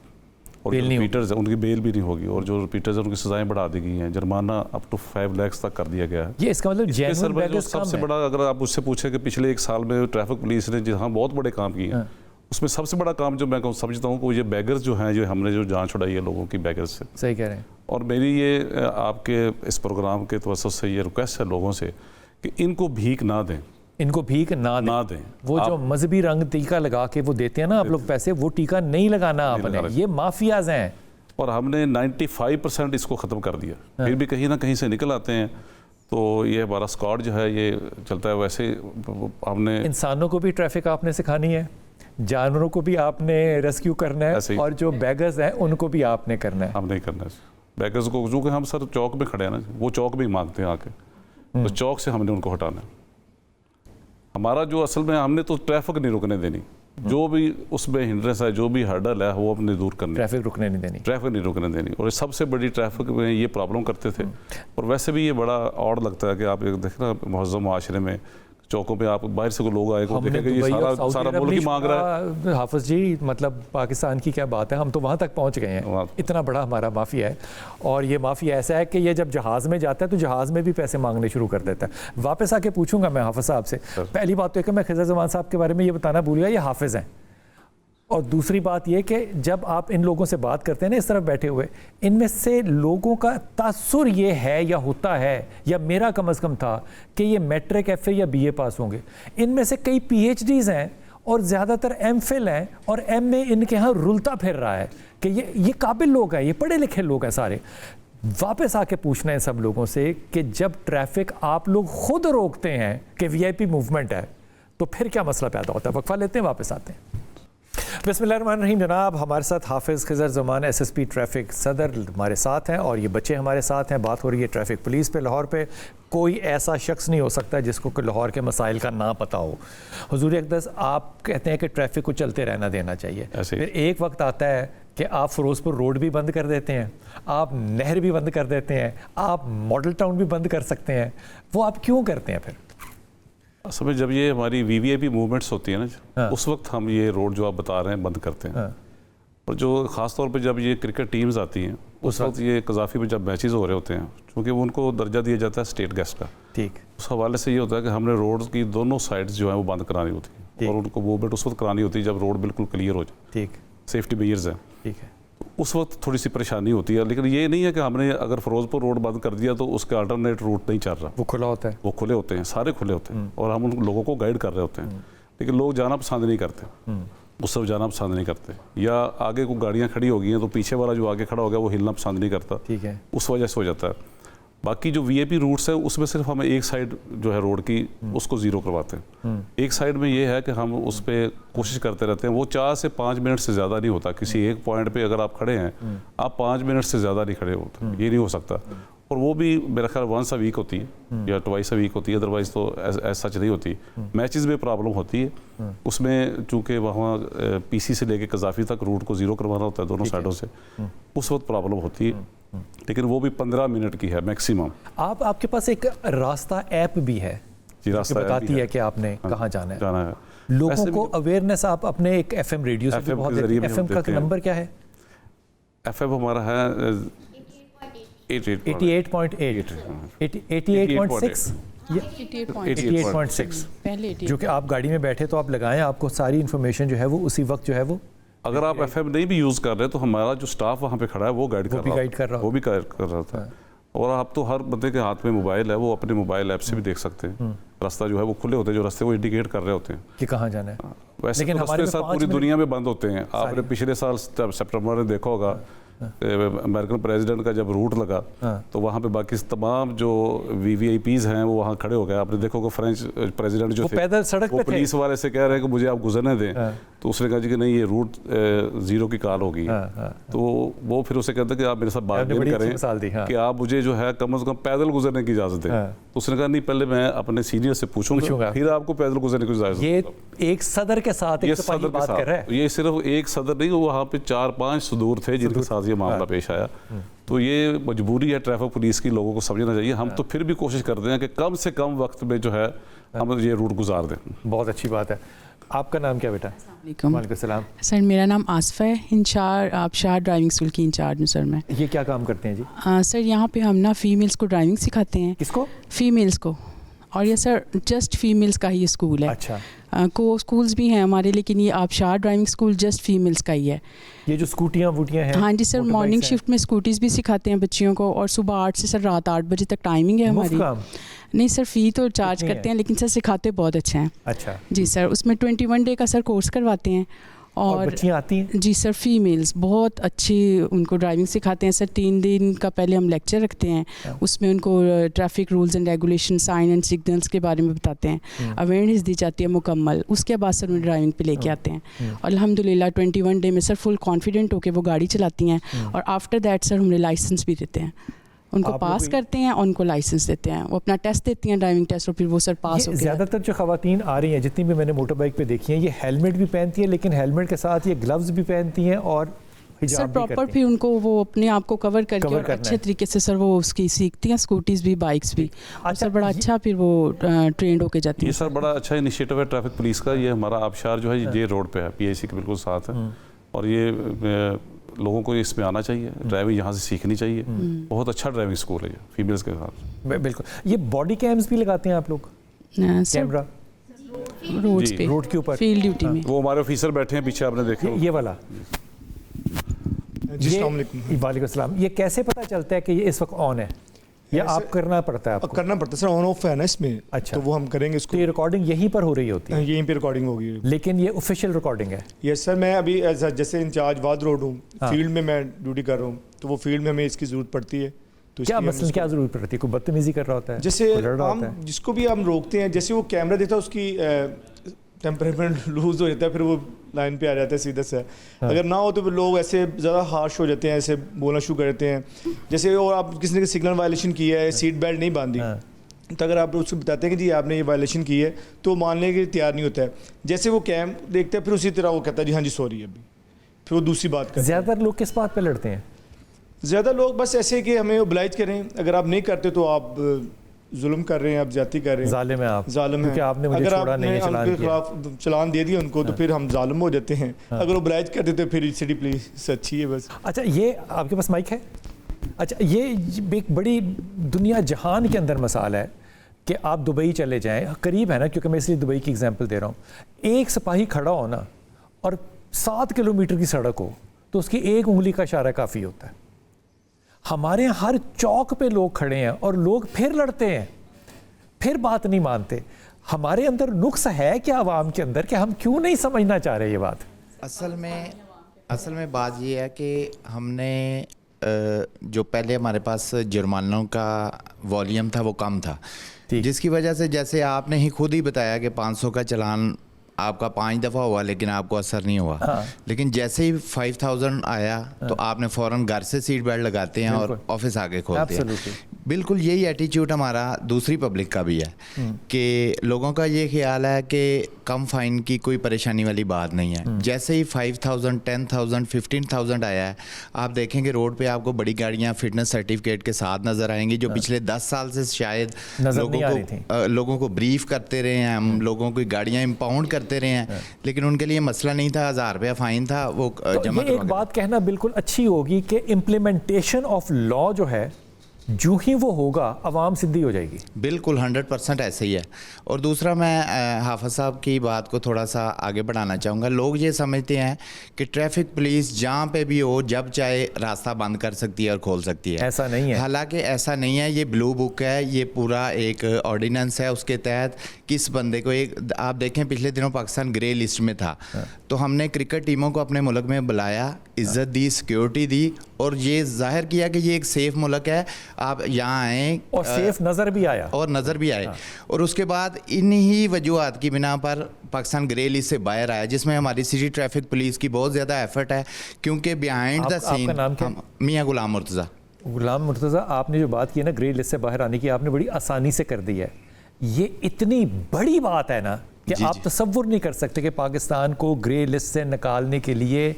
और जो रिपीटर्स हैं उनकी बेल भी नहीं होगी, और जो रिपीटर्स हैं उनकी सजाएं बढ़ा दी गई हैं, जुर्माना अप टू 5 लाख तक कर दिया गया है। ये इसका मतलब जेन्युइन बैगर्स सबसे बड़ा, अगर आप उससे पूछें कि पिछले 1 साल में ट्रैफिक पुलिस ने जहाँ बहुत बड़े काम किए हैं, उसमें सबसे बड़ा काम जो मैं समझता हूँ कि ये बैगर्स जो हैं, जो हमने जो जान छुड़ाई है लोगों की बैगर्स से। सही कह रहे हैं। और मेरी ये आपके इस प्रोग्राम के तवज्जुह से ये रिक्वेस्ट है लोगों से कि इनको भीख ना दें, इनको भीख ना दें। वो जो मजहबी रंग टीका लगा के वो देते हैं ना आप लोग पैसे, वो टीका नहीं लगाना आपने, ये माफियाज हैं। और हमने 95% इसको ख़त्म कर दिया, फिर भी कहीं ना कहीं से निकल आते हैं। तो ये हमारा स्क्वाड जो है ये चलता है। वैसे हमने इंसानों को भी ट्रैफिक आपने सिखानी है, जानवरों को भी आपने रेस्क्यू करना है, और जो बैगर्स हैं उनको भी आपने करना है। हम नहीं करना है बैगर्स को, जो कि हम सर चौक में खड़े हैं ना, वो चौक में ही मांगते हैं आके, तो चौक से हमने उनको हटाना है। हमारा जो असल में हमने तो ट्रैफिक नहीं रुकने देनी, जो भी उसमें हिंड्रेंस है, जो भी हर्डल है, वो अपने दूर करनी, ट्रैफिक रुकने नहीं देनी, ट्रैफिक नहीं रुकने देनी। और सबसे बड़ी ट्रैफिक में ये प्रॉब्लम करते थे। और वैसे भी ये बड़ा ऑड लगता है कि आप एक देखें ना मुहज़्ज़म माशरे में चौकों पे आप बाहर से को लोग आए को देखें कि ये सारा मुल्क ही मांग रहा है। हाफिज जी, मतलब पाकिस्तान की क्या बात है, हम तो वहाँ तक पहुँच गए हैं, इतना बड़ा हमारा माफिया है। और ये माफिया ऐसा है कि ये जब जहाज़ में जाता है तो जहाज़ में भी पैसे मांगने शुरू कर देता है। वापस आके पूछूंगा मैं हाफिज साहब से। पहली बात तो है कि मैं खिज़र ज़मान साहब के बारे में ये बताना भूल गया, ये हाफिज़ हैं। और दूसरी बात ये कि जब आप इन लोगों से बात करते हैं ना इस तरफ बैठे हुए, इनमें से लोगों का तासुर ये है या होता है, या मेरा कम अज़ कम था कि ये मैट्रिक FA या BA पास होंगे। इनमें से कई PhDs हैं और ज़्यादातर MPhil हैं और MA इनके यहाँ रुलता फिर रहा है कि ये काबिल लोग हैं, ये पढ़े लिखे लोग हैं सारे। वापस आके पूछना है सब लोगों से कि जब ट्रैफिक आप लोग खुद रोकते हैं कि VIP मूवमेंट है, तो फिर क्या मसला पैदा होता है। वक्फा लेते हैं, वापस आते हैं। बिस्मिल्लाहिर्रहमानिर्रहीम। जनाब, हमारे साथ हाफिज़ खिज़र ज़मान SSP ट्रैफिक सदर हमारे साथ हैं और ये बच्चे हमारे साथ हैं। बात हो रही है ट्रैफिक पुलिस पे, लाहौर पे। कोई ऐसा शख्स नहीं हो सकता जिसको कि लाहौर के मसाइल का ना पता हो। हुजूर अक़दस, आप कहते हैं कि ट्रैफिक को चलते रहना देना चाहिए, फिर एक वक्त आता है कि आप फ़िरोज़पुर रोड भी बंद कर देते हैं, आप नहर भी बंद कर देते हैं, आप मॉडल टाउन भी बंद कर सकते हैं। वो आप क्यों करते हैं फिर? असल में जब ये हमारी VVIP मूवमेंट्स होती है ना, उस वक्त हम ये रोड जो आप बता रहे हैं बंद करते हैं। और जो ख़ास तौर पे जब ये क्रिकेट टीम्स आती हैं, उस वक्त ये कज़ाफ़ी में जब मैचेस हो रहे होते हैं, क्योंकि उनको दर्जा दिया जाता है स्टेट गेस्ट का, ठीक, उस हवाले से ये होता है कि हमने रोड की दोनों साइड्स जो है वो बंद करानी होती है और उनको मूवमेंट उस वक्त करानी होती है जब रोड बिल्कुल क्लियर हो जाए, ठीक, सेफ्टी मेजर्स हैं, ठीक है। उस वक्त थोड़ी सी परेशानी होती है, लेकिन ये नहीं है कि हमने अगर फ़िरोज़पुर रोड बंद कर दिया तो उसका अल्टरनेट रूट नहीं चल रहा, वो खुला होता है, वो खुले होते हैं, सारे खुले होते हैं और हम उन लोगों को गाइड कर रहे होते हैं। लेकिन लोग जाना पसंद नहीं करते, उस सब जाना पसंद नहीं करते, या आगे को गाड़ियाँ खड़ी हो गई हैं तो पीछे वाला जो आगे खड़ा हो गया वो हिलना पसंद नहीं करता, ठीक है, उस वजह से हो जाता है। बाकी जो VIP रूट्स है उसमें सिर्फ हमें एक साइड जो है रोड की उसको ज़ीरो करवाते हैं। एक साइड में ये है कि हम उस पर कोशिश करते रहते हैं, वो 4 से 5 मिनट से ज़्यादा नहीं होता। किसी एक पॉइंट पे अगर आप खड़े हैं, आप 5 मिनट से ज़्यादा नहीं खड़े होते, ये नहीं हो सकता। और वो भी मेरा ख्याल वंस अ वीक होती है या ट्वाइस अ वीक होती है, अदरवाइज़ तो सच नहीं होती। मैचेस में प्रॉब्लम होती है, उसमें चूँकि वहाँ PC से लेके कज़ाफ़ी तक रूट को ज़ीरो करवाना होता है दोनों साइडों से, उस वक्त प्रॉब्लम होती है, लेकिन वो भी 15 मिनट की है मैक्सिमम। आपके पास एक रास्ता ऐप भी है जी, रास्ता बताती है कि आपने कहाँ जाना है। है लोगों को अवेयरनेस आप अपने एक FM रेडियो से बहुत देते हैं। FM का नंबर क्या है? FM हमारा है 88.8 88.6 88.6, जो कि आप गाड़ी में बैठे तो आप लगाएं, आपको सारी इन्फॉर्मेशन जो है वो उसी वक्त जो है वो, अगर आप FM नहीं भी यूज़ कर रहे तो हमारा जो स्टाफ वहाँ पे खड़ा है वो गाइड कर रहा था। और आप तो हर बंदे के हाथ में मोबाइल है, वो अपने मोबाइल ऐप से भी देख सकते हैं। रास्ता जो है वो खुले होते हैं, जो रास्ते वो इंडिकेट कर रहे होते हैं कि कहाँ जाना है। वैसे लेकिन हमारे साथ पूरी दुनिया में बंद होते हैं। आपने पिछले साल सितंबर में देखा होगा अमेरिकन प्रेसिडेंट का जब रूट लगा तो वहाँ पे बाकी तमाम जो VVIPs हैं वो वहाँ खड़े हो गए। आपने देखो कि फ्रेंच प्रेसिडेंट जो थे पैदल सड़क पे पुलिस वाले से कह रहे हैं कि मुझे आप गुजरने दें, तो उसने कहा जी कि नहीं, ये रूट ज़ीरो की कॉल होगी। तो वो फिर उसे कहते कि आप मेरे साथ बार्गेन करें कि आप मुझे जो है कम से कम पैदल गुजरने की इजाज़त दें। तो उसने कहा नहीं, पहले मैं अपने सीनियर से पूछूंगा, फिर आपको पैदल गुजरने की इजाज़त। ये एक सदर के साथ ये सदर बात कर रहा है, ये सिर्फ एक सदर नहीं, वहाँ पे 4-5 सदूर थे जिनके साथ ये मामला पेश आया। तो ये मजबूरी है ट्रैफिक पुलिस की, लोगों को समझना चाहिए। हम तो फिर भी कोशिश करते हैं कि कम से कम वक्त में जो है हम ये रूट गुजार दें। बहुत अच्छी बात है। आपका नाम क्या बेटा? वालेकुम सलाम। सर मेरा नाम आसफ़ा है, इंचार्ज आबशार ड्राइविंग स्कूल की इंचार्ज हूँ सर मैं। ये क्या काम करते हैं जी? सर यहाँ पे हम ना फ़ीमेल्स को ड्राइविंग सिखाते हैं। किसको? फ़ीमेल्स को। और ये सर जस्ट फीमेल्स का ही ये स्कूल है। अच्छा। को स्कूल्स भी हैं हमारे, लेकिन ये आबशार ड्राइविंग स्कूल जस्ट फीमेल्स का ही है। ये जो स्कूटियाँ वूटियाँ हैं? हाँ जी सर, मॉर्निंग शिफ्ट में स्कूटीज़ भी सिखाते हैं बच्चियों को, और सुबह 8 से सर रात 8 बजे तक टाइमिंग है हमारी। नहीं सर, फ़ी तो चार्ज करते हैं, लेकिन सर सिखाते बहुत अच्छे हैं। अच्छा जी सर, उसमें 21 डे का सर कोर्स करवाते हैं। और बच्चियाँ आती हैं? जी सर, फीमेल्स बहुत अच्छी उनको ड्राइविंग सिखाते हैं सर। 3 दिन का पहले हम लेक्चर रखते हैं, उसमें उनको traffic rules and regulation, sign and signals के बारे में बताते हैं, अवेयरनेस दी जाती है मुकम्मल। उसके बाद सर उन्हें ड्राइविंग पे लेके आते हैं। और अल्हम्दुलिल्लाह 21 डे में सर फुल कॉन्फिडेंट होकर वो गाड़ी चलाती हैं। और आफ्टर दैट सर हमने लाइसेंस भी देते हैं। उनको आप पास लोग करते हैं, उनको लाइसेंस देते हैं, वो अपना टेस्ट देती हैं ड्राइविंग टेस्ट, और फिर वो सर पास ये होकर ज़्यादातर जो ख़वातीन आ रही हैं, जितनी भी मैंने मोटर बाइक पे देखी हैं, ये हेलमेट भी पहनती हैं, लेकिन हेलमेट के साथ ये ग्लव्स भी पहनती हैं और सर हिजाब भी प्रॉपर करती फिर हैं। उनको वो अपने आप को कवर करके कवर और करना अच्छे है। तरीके से सर वो उसकी सीखती हैं, स्कूटीज़ भी, बाइक्स भी, और अच्छा, सर बड़ा ये- अच्छा फिर वो ट्रेंड होके जाती ये हैं। सर बड़ा अच्छा इनिशिएटिव है ट्रैफिक पुलिस का। ये हमारा आबशार जो है ये रोड पे है, PIC के बिल्कुल साथ है, और ये लोगों को इसमें आना चाहिए, ड्राइविंग यहाँ से सीखनी चाहिए। बहुत अच्छा ड्राइविंग स्कूल है ये, फीमेल्स के साथ। बिल्कुल। ये बॉडी कैम्स भी लगाते हैं आप लोग, सर कैमरा रोड्स जी, पे, रोड के ऊपर? फील्ड ड्यूटी में। वो हमारे ऑफिसर बैठे हैं पीछे, आपने देखे ये वाला? जी, अस्सलाम वालेकुम। वालेकुम सलाम। ये कैसे पता चलता है कि ये इस वक्त ऑन है, या ऐसे- आप करना पड़ता है अब आपको? करना पड़ता है सर, ऑन ऑफ है ना इसमें। अच्छा। तो वो हम करेंगे इसको। तो ये रिकॉर्डिंग यहीं पर हो रही होती है, यहीं पे रिकॉर्डिंग होगी। लेकिन ये ऑफिशियल रिकॉर्डिंग है? यस सर, मैं अभी जैसे इंचार्ज वाद रोड हूँ, हाँ। फील्ड में मैं ड्यूटी कर रहा हूँ, तो वो फील्ड में हमें इसकी ज़रूरत पड़ती है। तो क्या इसलिए हम मसलन इसको- क्या ज़रूरत पड़ती है? कोई बदतमीजी कर रहा होता है, जैसे कोई लड़ रहा हम होता है? जिसको भी हम रोकते हैं, जैसे वो कैमरा देखता है उसकी टेम्परेमेंट लूज हो जाता है, फिर वो लाइन पे आ जाता है सीधा से। अगर ना हो तो फिर लोग ऐसे ज़्यादा हार्श हो जाते हैं, ऐसे बोलना शुरू कर देते हैं। जैसे और आप किसी ने सिग्नल वायलेशन की है, सीट बेल्ट नहीं बांधी, हाँ। तो अगर आप उसको बताते हैं कि जी आपने ये वायलेशन की है, तो मानने के लिए तैयार नहीं होता है। जैसे वो कैम देखता है, फिर उसी तरह वो कहता है जी हाँ जी सॉरी, अभी फिर वो दूसरी बात करता है। ज़्यादातर लोग किस बात पे लड़ते हैं? ज़्यादा लोग बस ऐसे कि हमें ओब्लाइज करें, अगर आप नहीं करते तो आप जुल्म कर रहे हैं, आप ज्यादती कर रहे हैं, जालिम है आप, जालिम है। क्योंकि आपने मुझे अगर छोड़ा नहीं है, चलान आपके किया। खिलाफ चलान दे दिया उनको, तो फिर हम जालिम हो जाते हैं। अगर ओब्लाइज कर देते फिर सिटी पुलिस अच्छी है बस। अच्छा, ये आपके पास माइक है? अच्छा, ये एक बड़ी दुनिया जहान के अंदर मसाल है कि आप दुबई चले जाएं, करीब है ना, क्योंकि मैं इसलिए दुबई की एग्जांपल दे रहा हूँ। एक सिपाही खड़ा हो ना और 7 किलोमीटर की सड़क हो, तो उसकी एक उंगली का इशारा काफ़ी होता है। हमारे यहाँ हर चौक पे लोग खड़े हैं और लोग फिर लड़ते हैं, फिर बात नहीं मानते। हमारे अंदर नुक्स है क्या आवाम के अंदर, कि हम क्यों नहीं समझना चाह रहे ये बात? असल में बात ये है कि हमने जो पहले हमारे पास जुर्मानों का वॉल्यूम था वो कम था, जिसकी वजह से जैसे आपने ही खुद ही बताया कि 500 का चालान आपका 5 दफ़ा हुआ लेकिन आपको असर नहीं हुआ। हाँ। लेकिन जैसे ही 5000 आया तो आपने फ़ौरन घर से सीट बेल्ट लगाते हैं और ऑफिस आगे खोलते हैं। Absolutely. बिल्कुल यही एटीट्यूड हमारा दूसरी पब्लिक का भी है कि लोगों का ये ख्याल है कि कम फाइन की कोई परेशानी वाली बात नहीं है। जैसे ही 5000, 10,000, 15,000 आया है, आप देखेंगे रोड पे आपको बड़ी गाड़ियां फिटनेस सर्टिफिकेट के साथ नज़र आएंगी, जो पिछले 10 साल से शायद नज़र नहीं आ रही थी। लोगों को ब्रीफ करते रहे हैं, हम लोगों की गाड़ियां इम्पाउंड करते रहे हैं, लेकिन उनके लिए मसला नहीं था, 1000 रुपया फ़ाइन था, वो तो जमा ये एक बात कहना बिल्कुल अच्छी होगी कि इम्प्लीमेंटेशन ऑफ लॉ जो है, जो ही वो होगा अवाम सिद्धी हो जाएगी। बिल्कुल 100% ऐसे ही है। और दूसरा मैं हाफिज़ साहब की बात को थोड़ा सा आगे बढ़ाना चाहूँगा। लोग ये समझते हैं कि ट्रैफिक पुलिस जहाँ पे भी हो जब चाहे रास्ता बंद कर सकती है और खोल सकती है। ऐसा नहीं है। हालांकि ऐसा नहीं है। ये ब्लू बुक है, ये पूरा एक ऑर्डिनेंस है, उसके तहत किस बंदे को एक, आप देखें पिछले दिनों पाकिस्तान ग्रे लिस्ट में था, तो हमने क्रिकेट टीमों को अपने मुल्क में बुलाया, इज़्ज़त दी, सिक्योरिटी दी और ये जाहिर किया कि ये एक सेफ मुल्क है, आप यहाँ आएँ और सेफ नज़र भी आया। और नज़र भी आए। और उसके बाद इन्हीं वजूहात की बिना पर पाकिस्तान ग्रे लिस्ट से बाहर आया, जिसमें हमारी सिटी ट्रैफिक पुलिस की बहुत ज़्यादा एफर्ट है, क्योंकि बिहाइंड द सीन। आपका नाम क्या? मियाँ गुलाम मुर्तज़ा। गुलाम मुर्तज़ा, आपने जो बात की ना ग्रे लिस्ट से बाहर आने की, आपने बड़ी आसानी से कर दी है। ये इतनी बड़ी बात है ना कि आप तसव्वुर नहीं कर सकते कि पाकिस्तान को ग्रे लिस्ट से निकालने के लिए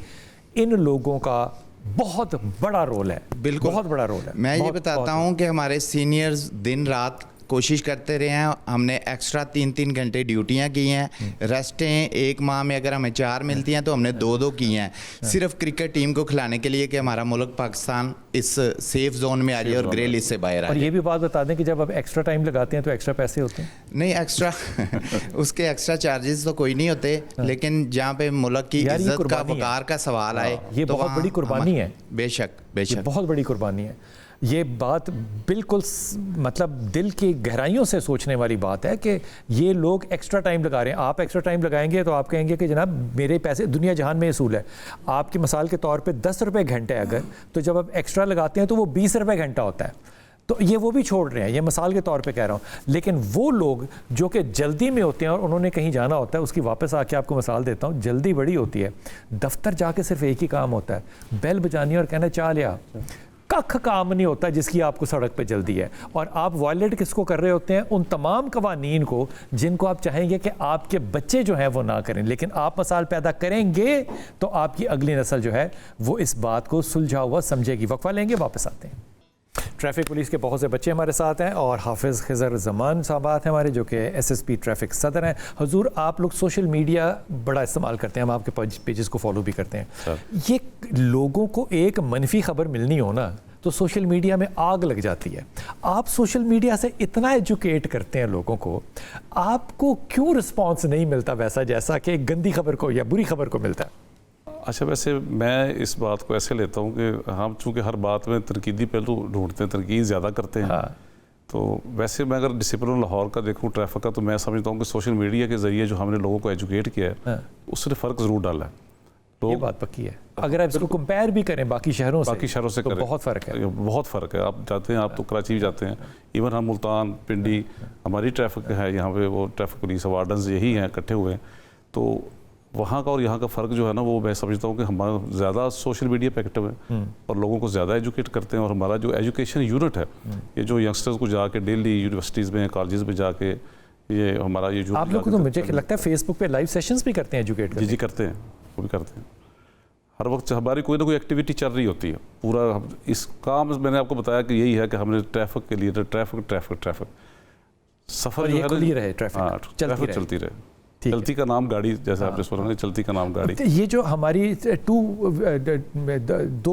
इन लोगों का बहुत बड़ा रोल है। बिल्कुल बहुत बड़ा रोल है। मैं ये बताता हूँ कि हमारे सीनियर्स दिन रात कोशिश करते रहे हैं। हमने एक्स्ट्रा 3-3 घंटे ड्यूटियाँ की हैं, रेस्टें एक माह में अगर हमें 4 मिलती हैं तो हमने 2-2 की हैं, सिर्फ क्रिकेट टीम को खिलाने के लिए कि हमारा मुल्क पाकिस्तान इस सेफ जोन में आ जाए और ग्रे लिस्ट से बाहर आ और जाए। ये भी बात बता दें कि जब आप एक्स्ट्रा टाइम लगाते हैं तो एक्स्ट्रा पैसे होते हैं? नहीं, एक्स्ट्रा उसके एक्स्ट्रा चार्जेस तो कोई नहीं होते, लेकिन जहाँ पे मुल्क की यार, ये इज्जत का, कुर्बानी है। वकार का सवाल आए, ये तो बहुत वहाँ बड़ी कुर्बानी है। बेशक ये बेशक बहुत बड़ी कुर्बानी है। ये बात बिल्कुल मतलब दिल की गहराइयों से सोचने वाली बात है कि ये लोग एक्स्ट्रा टाइम लगा रहे हैं। आप एक्स्ट्रा टाइम लगाएंगे तो आप कहेंगे कि जनाब मेरे पैसे दुनिया जहान में असूल है। आपकी मिसाल के तौर पे 10 रुपये घंटे अगर, तो जब आप एक्स्ट्रा लगाते हैं तो वो 20 रुपये घंटा होता है। तो ये वो भी छोड़ रहे हैं, ये मिसाल के तौर पे कह रहा हूँ। लेकिन वो लोग जो कि जल्दी में होते हैं और उन्होंने कहीं जाना होता है, उसकी वापस आके आपको मिसाल देता हूँ, जल्दी बड़ी होती है। दफ्तर जाके सिर्फ एक ही काम होता है, बेल बजानी और कहना चाह लिया, कख काम नहीं होता जिसकी आपको सड़क पे जल्दी है, और आप वायलेट किसको कर रहे होते हैं? उन तमाम कवानीन को जिनको आप चाहेंगे कि आपके बच्चे जो हैं वो ना करें, लेकिन आप मसाल पैदा करेंगे तो आपकी अगली नस्ल जो है वो इस बात को सुलझा हुआ समझेगी। वक्फा लेंगे, वापस आते हैं। ट्रैफिक पुलिस के बहुत से बच्चे हमारे साथ हैं और हाफिज़ खिज़र ज़मान साहब हैं हमारे, जो कि SSP ट्रैफिक सदर हैं। हुजूर, आप लोग सोशल मीडिया बड़ा इस्तेमाल करते हैं, हम आपके पेजेस को फॉलो भी करते हैं। ये लोगों को एक मनफी खबर मिलनी हो ना तो सोशल मीडिया में आग लग जाती है। आप सोशल मीडिया से इतना एजुकेट करते हैं लोगों को, आपको क्यों रिस्पॉन्स नहीं मिलता वैसा जैसा कि गंदी खबर को या बुरी खबर को मिलता है? अच्छा, वैसे मैं इस बात को ऐसे लेता हूँ कि हम चूँकि हर बात में तनकीदी पहलू ढूंढते हैं, तनकीद ज़्यादा करते हैं। हाँ। तो वैसे मैं अगर डिसिप्लिन लाहौर का देखूँ ट्रैफिक का, तो मैं समझता हूँ कि सोशल मीडिया के ज़रिए जो हमने लोगों को एजुकेट किया है, हाँ, उसने फ़र्क ज़रूर डाला है। ये बात पक्की है। अगर आप इसको कंपेयर भी करें बाकी शहरों से तो बहुत फ़र्क है। बहुत फ़र्क है। आप जाते हैं, आप तो कराची भी जाते हैं, इवन हम मुल्तान, पिंडी, हमारी ट्रैफिक है यहाँ पे, वो ट्रैफिक पुलिस वार्डन्स यही हैं इकट्ठे हुए हैं। तो वहाँ का और यहाँ का फ़र्क जो है ना, वो मैं समझता हूँ कि हमारा ज़्यादा सोशल मीडिया पे एक्टिव है और लोगों को ज़्यादा एजुकेट करते हैं। और हमारा जो एजुकेशन यूनिट है, ये जो यंगस्टर्स को जाके डेली यूनिवर्सिटीज़ में, कॉलेजेस में जाके ये हमारा ये जो आप लोग को तो मुझे लगता है फेसबुक पे लाइव सेशंस भी करते हैं एजुकेट करते हैं। जी करते हैं, वो भी करते हैं। हर वक्त हमारी कोई ना कोई एक्टिविटी चल रही होती है। पूरा इस काम मैंने आपको बताया कि यही है कि हमने ट्रैफिक के लिए ट्रैफिक सफ़र जो है ट्रैफिक चलती रहे। चलती का नाम गाड़ी, जैसे आपने सुना है, चलती का नाम गाड़ी। ये जो हमारी दो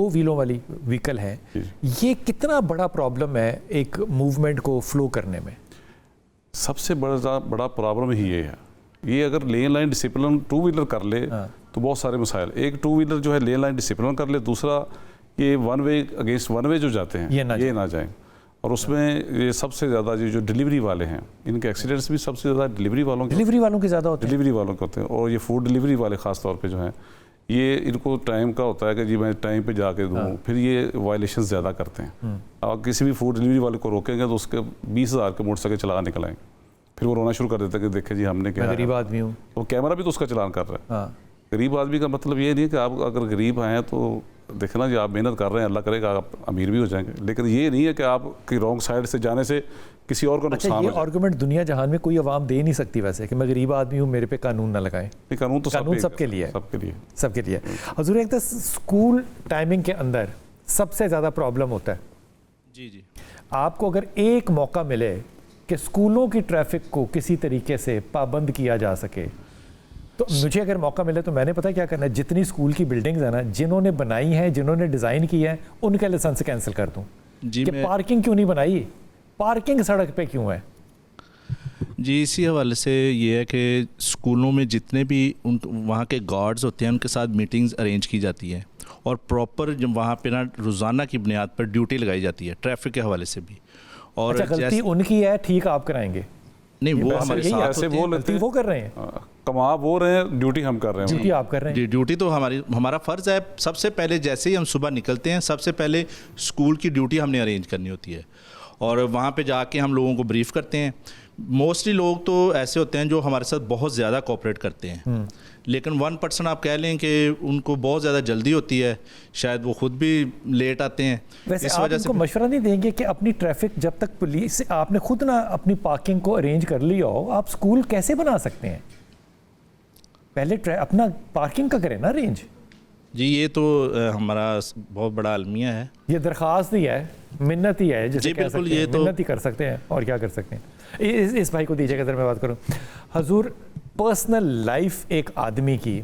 व्हीलों वाली व्हीकल है, ये कितना बड़ा प्रॉब्लम है एक मूवमेंट को फ्लो करने में? सबसे बड़ा प्रॉब्लम ही ये है। ये अगर लेन लाइन डिसिप्लिन टू व्हीलर कर ले तो बहुत सारे मसाइल। एक टू व्हीलर जो है लेन लाइन डिसिप्लिन कर ले, दूसरा ये one way against one way जो जाते हैं ये ना जाएं। और उसमें ये सबसे ज़्यादा जो डिलीवरी वाले हैं, इनके एक्सीडेंट्स भी सबसे ज़्यादा डिलीवरी वालों के ज़्यादा होते हैं। डिलीवरी वालों के होते हैं। और ये फूड डिलीवरी वाले ख़ास तौर पे जो हैं, ये इनको टाइम का होता है कि जी मैं टाइम पे जाके दूँ, फिर ये वायलेशन ज़्यादा करते हैं। आप किसी भी फूड डिलीवरी वाले को रोकेंगे तो उसके 20,000 के मोटरसाइकिल चला निकल आएंगे, फिर वो रोना शुरू कर देता है कि देखे जी हमने क्या, गरीब आदमी हूँ। तो कैमरा भी तो उसका चलान कर रहा है। गरीब आदमी का मतलब ये नहीं है कि आप अगर गरीब हैं तो देखना जी आप मेहनत कर रहे हैं, अल्लाह करेगा आप अमीर भी हो जाएंगे, लेकिन ये नहीं है कि आपकी रॉन्ग साइड से जाने से किसी और को नुकसान हो। ये आर्गुमेंट दुनिया जहान में कोई आवाम दे नहीं सकती वैसे, कि मैं गरीब आदमी हूँ, मेरे पे कानून ना लगाएं। कानून तो सबके लिए। हुजूर, एक तो स्कूल टाइमिंग के अंदर सबसे ज़्यादा प्रॉब्लम होता है। जी आपको अगर एक मौका मिले कि स्कूलों की ट्रैफिक को किसी तरीके से पाबंद किया जा सके, तो मुझे अगर मौका मिले तो मैंने पता क्या करना है, जितनी स्कूल की बिल्डिंग्स हैं ना, जिन्होंने बनाई हैं, जिन्होंने डिज़ाइन किया है, उनका लाइसेंस कैंसिल कर दूँ कि पार्किंग क्यों नहीं बनाई, पार्किंग सड़क पे क्यों है। जी, इसी हवाले से ये है कि स्कूलों में जितने भी वहाँ के गार्ड्स होते हैं उनके साथ मीटिंग्स अरेंज की जाती है और प्रॉपर जब वहाँ पे ना रोज़ाना की बुनियाद पर ड्यूटी लगाई जाती है ट्रैफिक के हवाले से भी। और अच्छा, गलती उनकी है, ठीक आप कराएंगे? नहीं, वो हमारे साथ वो कर रहे हैं, कमा वो रहे हैं, ड्यूटी हम कर रहे हैं। ड्यूटी आप कर रहे हैं। ड्यूटी तो हमारा फ़र्ज़ है। सबसे पहले जैसे ही हम सुबह निकलते हैं, सबसे पहले स्कूल की ड्यूटी हमने अरेंज करनी होती है और वहाँ पे जाके हम लोगों को ब्रीफ़ करते हैं। मोस्टली लोग तो ऐसे होते हैं जो हमारे साथ बहुत ज़्यादा कोऑपरेट करते हैं, लेकिन 1% आप कह लें कि उनको बहुत ज़्यादा जल्दी होती है, शायद वो खुद भी लेट आते हैं। वैसे आप उनको मशवरा नहीं देंगे कि अपनी ट्रैफिक जब तक पुलिस आपने खुद ना अपनी पार्किंग को अरेंज कर लिया हो, आप स्कूल कैसे बना सकते हैं? पहले अपना पार्किंग का करें ना अरेंज। जी, ये तो हमारा बहुत बड़ा अलमिया है, ये दरख्वास्त ही है, मिन्नत ही है, जैसे कह सकते हैं, मिन्नत ही कर सकते हैं और क्या कर सकते हैं। इस भाई को दीजिएगा अगर मैं बात करूं। हुजूर, पर्सनल लाइफ एक आदमी की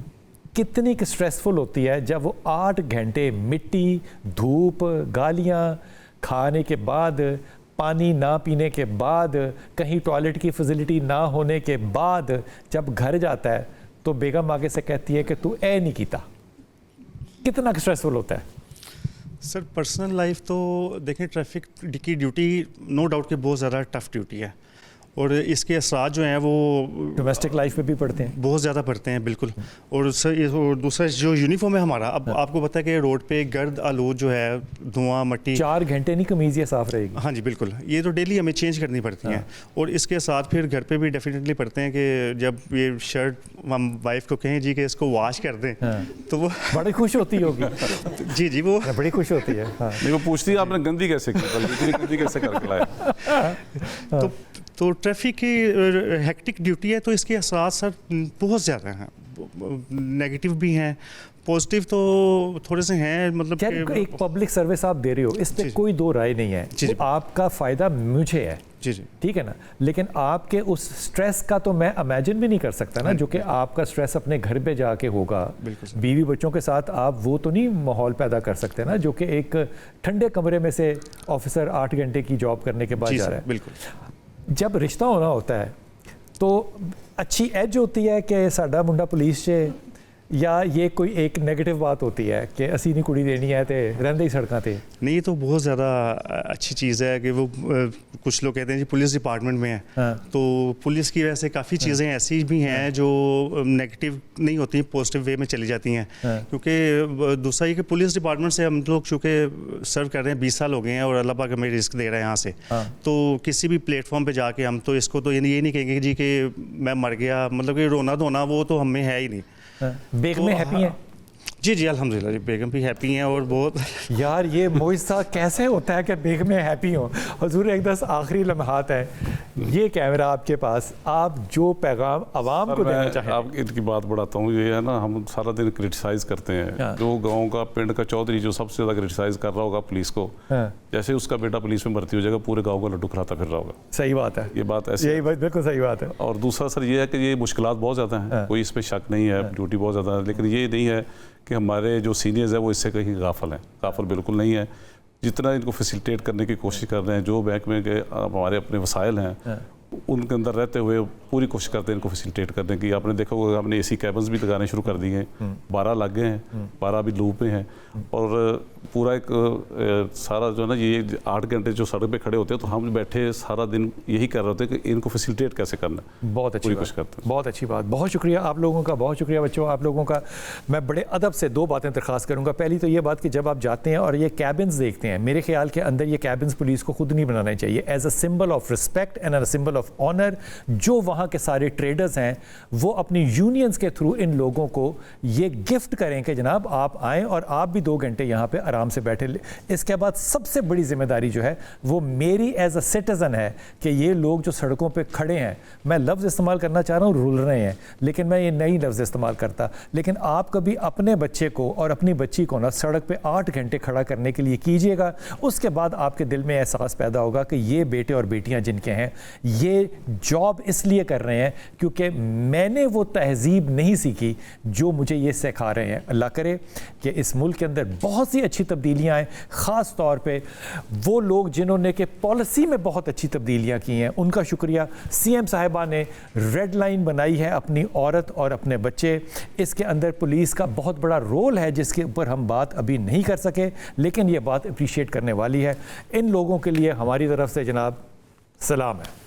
कितनी स्ट्रेसफुल होती है जब वो 8 घंटे मिट्टी, धूप, गालियां खाने के बाद, पानी ना पीने के बाद, कहीं टॉयलेट की फैसिलिटी ना होने के बाद जब घर जाता है तो बेगम आगे से कहती है कि तू ए नहीं कीता। कितना स्ट्रेसफुल होता है सर? पर्सनल लाइफ तो देखें, ट्रैफिक की ड्यूटी नो डाउट कि बहुत ज़्यादा टफ ड्यूटी है और इसके असरात जो हैं वो डोमेस्टिक लाइफ में भी पड़ते हैं, बहुत ज़्यादा पड़ते हैं बिल्कुल। और और दूसरा जो यूनिफॉर्म है हमारा, अब आपको पता है कि रोड पे गर्द आलूद जो है, धुआं मट्टी, 4 घंटे नहीं कमीज़ ये साफ़ रहेगी। हाँ जी बिल्कुल, ये तो डेली हमें चेंज करनी पड़ती हैं। और इसके साथ फिर घर पे भी डेफिनेटली पड़ते हैं कि जब ये शर्ट हम वाइफ को कहें जी कि इसको वॉश कर दें, तो वो बड़ी खुश होती होगी। जी जी, वो बड़ी खुश होती है। नहीं, वो पूछती है आपने गंदी कैसे की, इतनी गंदी कैसे करके लाए। तो ट्रैफिक की हेक्टिक ड्यूटी है, तो इसके असरात सर बहुत ज़्यादा हैं, नेगेटिव भी हैं, पॉजिटिव तो थोड़े से हैं। मतलब एक पब्लिक सर्विस आप दे रहे हो, इस पे कोई दो राय नहीं है, तो आपका फ़ायदा मुझे है, जी जी, ठीक है ना, लेकिन आपके उस स्ट्रेस का तो मैं इमेजिन भी नहीं कर सकता ना, जो कि आपका स्ट्रेस अपने घर पे जाके होगा, बीवी बच्चों के साथ आप वो तो नहीं माहौल पैदा कर सकते ना, जो कि एक ठंडे कमरे में से ऑफिसर 8 घंटे की जॉब करने के बाद जा रहा है। बिल्कुल। जब रिश्ता होना होता है तो अच्छी एज होती है कि साडा मुंडा पुलिस च, या ये कोई एक नेगेटिव बात होती है कि असी नहीं कुड़ी देनी है तो रहंदे ही सड़कों पे? नहीं, ये तो बहुत ज़्यादा अच्छी चीज़ है कि वो कुछ लोग कहते हैं जी पुलिस डिपार्टमेंट में है, तो पुलिस की वजह से काफ़ी चीज़ें ऐसी भी हैं जो नेगेटिव नहीं होती, पॉजिटिव वे में चली जाती हैं। क्योंकि दूसरा ये कि पुलिस डिपार्टमेंट से हम लोग चूँकि सर्व कर रहे हैं 20 साल हो गए हैं और अल्लाह पाक हमें रिस्क दे रहा है यहाँ से, तो किसी भी प्लेटफॉर्म पर जाके हम तो इसको तो ये नहीं कहेंगे जी कि मैं मर गया, मतलब कि रोना धोना वो तो हमें है ही नहीं। बेगम में हैप्पी हैं? जी जी अल्हम्दुलिल्लाह जी, बेगम भी हैप्पी हैं। और बहुत यार ये मोइज़ा कैसे होता है कि बेगम में हैप्पी हो? हुजूर एक 10 आखिरी लम्हात है, ये कैमरा आपके पास, आप जो पैगाम आवाम को देना चाहें। आप इनकी बात बढ़ाता हूँ, ये है ना, हम सारा दिन क्रिटिसाइज़ करते हैं, जो गाँव का पिंड का चौधरी जो सबसे ज़्यादा क्रिटिसाइज़ कर रहा होगा पुलिस को, जैसे उसका बेटा पुलिस में भर्ती हो जाएगा पूरे गाँव का लड्डू खिलाता फिर रहा होगा। सही बात है, ये बात ऐसी, यही बात बिल्कुल सही बात है। और दूसरा सर ये है कि ये मुश्किलात बहुत ज़्यादा हैं, कोई इस पर शक नहीं है, ड्यूटी बहुत ज़्यादा है, लेकिन ये नहीं है कि हमारे जो सीनियर्स हैं वो इससे कहीं गाफिल हैं, गाफिल बिल्कुल नहीं है। जितना इनको फैसिलिटेट करने की कोशिश कर रहे हैं, जो बैंक में के हमारे अपने वसाइल हैं उनके अंदर रहते हुए पूरी कोशिश करते हैं इनको फैसिलिटेट करने की। आपने देखा होगा हमने एसी कैबिन्स भी लगाने शुरू कर दिए हैं, 12 लग गए हैं, 12 अभी लूप में हैं, और पूरा एक सारा जो है ना, ये 8 घंटे जो सड़क पे खड़े होते हैं, तो हम बैठे सारा दिन यही कर रहे होते हैं कि इनको फैसिलिटेट कैसे करना है। बहुत अच्छी कोशिश करते हैं। बहुत अच्छी बात, बहुत शुक्रिया आप लोगों का, बहुत शुक्रिया बच्चों आप लोगों का। मैं बड़े अदब से 2 बातें दरख्वास्त करूँगा। पहली तो ये बात कि जब आप जाते हैं और ये कैबिन्स देखते हैं, मेरे ख्याल के अंदर ये कैबिन्स पुलिस को खुद नहीं बनाना चाहिए, as a symbol of respect and a symbol of honour. जो वहाँ के सारे ट्रेडर्स हैं वो अपनी यूनियंस के थ्रू इन लोगों को ये गिफ्ट करें कि जनाब आप आएँ और आप भी 2 घंटे यहाँ पे आराम से बैठे। इसके बाद सबसे बड़ी जिम्मेदारी जो है वो मेरी एज अ सिटीज़न है कि ये लोग जो सड़कों पे खड़े हैं, मैं लफ्ज़ इस्तेमाल करना चाह रहा हूँ रुल रहे हैं, लेकिन मैं ये नई लफ्ज़ इस्तेमाल करता, लेकिन आप कभी अपने बच्चे को और अपनी बच्ची को ना सड़क पे 8 घंटे खड़ा करने के लिए कीजिएगा। उसके बाद आपके दिल में एहसास पैदा होगा कि ये बेटे और बेटियाँ जिनके हैं ये जॉब इसलिए कर रहे हैं क्योंकि मैंने वो तहजीब नहीं सीखी जो मुझे ये सिखा रहे हैं। अल्लाह करे कि इस मुल्क के अंदर बहुत सी अच्छी तब्दीलियाँ आएँ, ख़ास तौर पे वो लोग जिन्होंने कि पॉलिसी में बहुत अच्छी तब्दीलियाँ की हैं, उनका शुक्रिया। सीएम साहिबा ने रेड लाइन बनाई है अपनी औरत और अपने बच्चे, इसके अंदर पुलिस का बहुत बड़ा रोल है जिसके ऊपर हम बात अभी नहीं कर सके, लेकिन ये बात अप्रिशिएट करने वाली है। इन लोगों के लिए हमारी तरफ से जनाब सलाम है।